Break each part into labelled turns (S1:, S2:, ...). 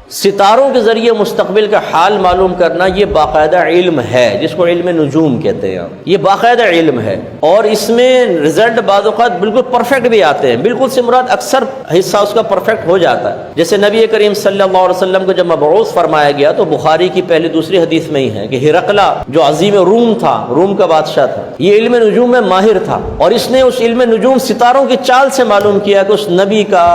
S1: ستاروں کے ذریعے مستقبل کا حال معلوم کرنا یہ باقاعدہ علم ہے، جس کو علم نجوم کہتے ہیں، یہ باقاعدہ علم ہے، اور اس میں رزلٹ بعض اوقات بالکل پرفیکٹ بھی آتے ہیں، بالکل سے مراد اکثر حصہ اس کا پرفیکٹ ہو جاتا ہے۔ جیسے نبی کریم صلی اللہ علیہ وسلم کو جب مبعوث فرمایا گیا تو بخاری کی پہلی دوسری حدیث میں ہی ہے کہ ہرقلہ جو عظیم روم تھا، روم کا بادشاہ تھا، یہ علم نجوم میں ماہر تھا، اور اس نے اس علم نجوم ستاروں کی چال سے معلوم کیا کہ اس نبی کا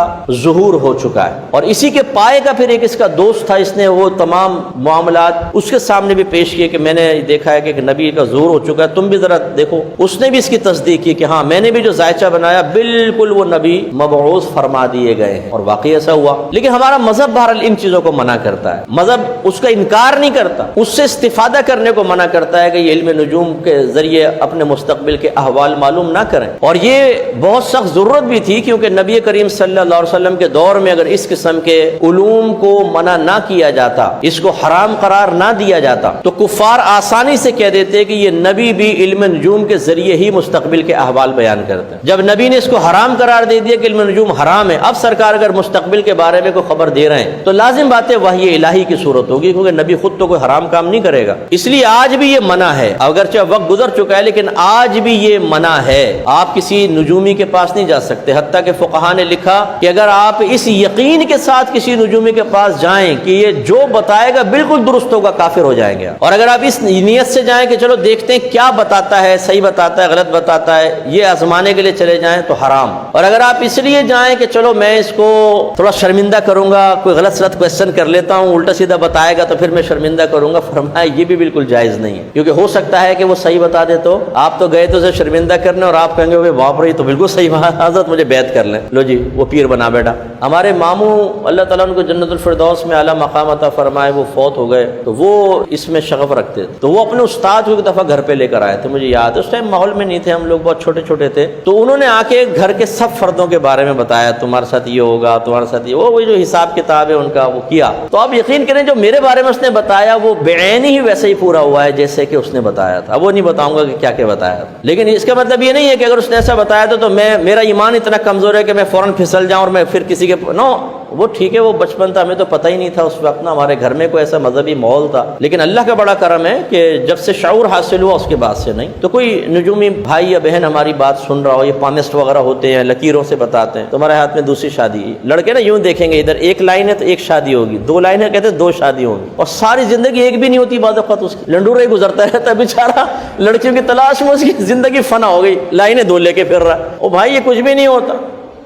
S1: ظہور ہو چکا ہے، اور اسی کے پائے کا پھر ایک اس کا دوست تھا، اس نے وہ تمام معاملات اس کے سامنے بھی پیش کیے کہ میں نے دیکھا ہے کہ ایک نبی کا ظہور ہو چکا ہے، تم بھی ذرا دیکھو۔ اس نے بھی اس کی تصدیق کی کہ ہاں میں نے بھی جو ذائچہ بنایا بالکل وہ نبی مبعوث فرما دیے گئے ہیں، اور واقعی ایسا ہوا۔ لیکن ہمارا مذہب بہرحال ان چیزوں کو منع کرتا ہے، مذہب اس کا انکار نہیں کرتا، اس سے استفادہ کرنے کو منع کرتا ہے کہ یہ علم نجوم کے ذریعے اپنے مستقبل کے احوال معلوم نہ کریں، اور یہ بہت سخت ضرورت بھی تھی، کیونکہ نبی کریم صلی اللہ علیہ وسلم کے دور میں اگر اس قسم کے علوم کو منع نہ کیا جاتا، اس کو حرام قرار نہ دیا جاتا، تو کفار آسانی سے کہہ دیتے کہ یہ نبی بھی علم نجوم کے ذریعے ہی مستقبل کے احوال بیان کرتے ہیں۔ جب نبی نے اس کو حرام قرار دے دیا کہ علم نجوم حرام ہے، اب سرکار اگر مستقبل کے بارے میں کوئی خبر دے رہے ہیں تو لازم بات ہے وحی الہی کی صورت ہوگی، کیونکہ نبی خود تو کوئی حرام کام نہیں کرے گا۔ اس لیے آج بھی یہ منع ہے، اگرچہ وقت گزر چکا ہے لیکن آج بھی یہ منع ہے، آپ کسی نجومی کے پاس نہیں جا سکتے، حتیٰ کہ فقہا نے لکھا کہ اگر آپ اس یقین کے ساتھ کسی نجومی کے پاس جائیں کہ یہ جو بتائے گا بالکل درست ہوگا، کافر ہو جائیں گے، اور اگر آپ اس نیت سے جائیں کہ چلو دیکھتے ہیں کیا بتاتا ہے، صحیح بتاتا ہے غلط بتاتا ہے، یہ آزمانے کے لیے چلے جائیں تو حرام، اور اگر آپ اس لیے جائیں کہ چلو میں اس کو تھوڑا شرمندہ کروں گا، کوئی غلط سلط کوشچن کر لیتا ہوں، الٹا سیدھا بتائے گا تو پھر میں شرمندہ کروں گا، فرمایا یہ بھی بالکل جائز نہیں ہے، کیونکہ ہو سکتا ہے کہ وہ صحیح بتا دے تو آپ تو گئے تو اسے شرمندہ کرنے، اور آپ کہیں گے باپ رے تو بالکل صحیح بات، حضرت مجھے بیعت کر لیں، لو جی وہ پیر بنا بیٹا۔ ہمارے ماموں اللہ تعالیٰ ان کو جنت الفردوس میں اعلیٰ مقام عطا فرمائے، وہ فوت ہو گئے، تو وہ اس میں شغف رکھتے تھے، تو وہ اپنے استاد کو ایک دفعہ گھر پہ لے کر آئے تھے، مجھے یاد ہے اس ٹائم ماحول میں نہیں تھے ہم لوگ، بہت چھوٹے چھوٹے تھے، تو انہوں نے آ کے گھر کے سب فردوں کے بارے میں بتایا، تمہارے ساتھ یہ ہوگا، تمہارے ساتھ یہ، وہ جو حساب کتاب ہے ان کا وہ کیا، تو آپ یقین کریں جو میرے بارے میں اس نے بتایا وہ بعین ہی ویسے ہی پورا ہوا ہے جیسے کہ اس نے بتایا تھا۔ اب وہ نہیں بتاؤں گا کہ کیا کیا بتایا تھا، لیکن اس کا مطلب یہ نہیں ہے کہ اگر اس نے ایسا بتایا تو میرا ایمان اتنا کمزور ہے کہ میں فوراً پھسل جاؤں اور میں پھر کسی کے نو، وہ ٹھیک ہے وہ بچپن تھا، ہمیں تو پتہ ہی نہیں تھا اس وقت نا، ہمارے گھر میں کوئی ایسا مذہبی ماحول تھا، لیکن اللہ کا بڑا کرم ہے کہ جب سے شعور حاصل ہوا اس کے بعد سے نہیں۔ تو کوئی نجومی بھائی یا بہن ہماری بات سن رہا ہو، یہ پامسٹ وغیرہ ہوتے ہیں، لکیروں سے بتاتے ہیں تمہارے ہاتھ میں دوسری شادی ہے، لڑکے نا یوں دیکھیں گے ادھر ایک لائن ہے تو ایک شادی ہوگی، دو لائن ہے کہتے ہیں دو شادی ہوگی، اور ساری زندگی ایک بھی نہیں ہوتی، بعض اوقات اس کی لنڈورے گزرتا رہتا ہے بیچارہ، لڑکیوں کی تلاش میں اس کی زندگی فنا ہو گئی، لائنیں دو لے کے پھر رہا، او بھائی یہ کچھ بھی نہیں ہوتا۔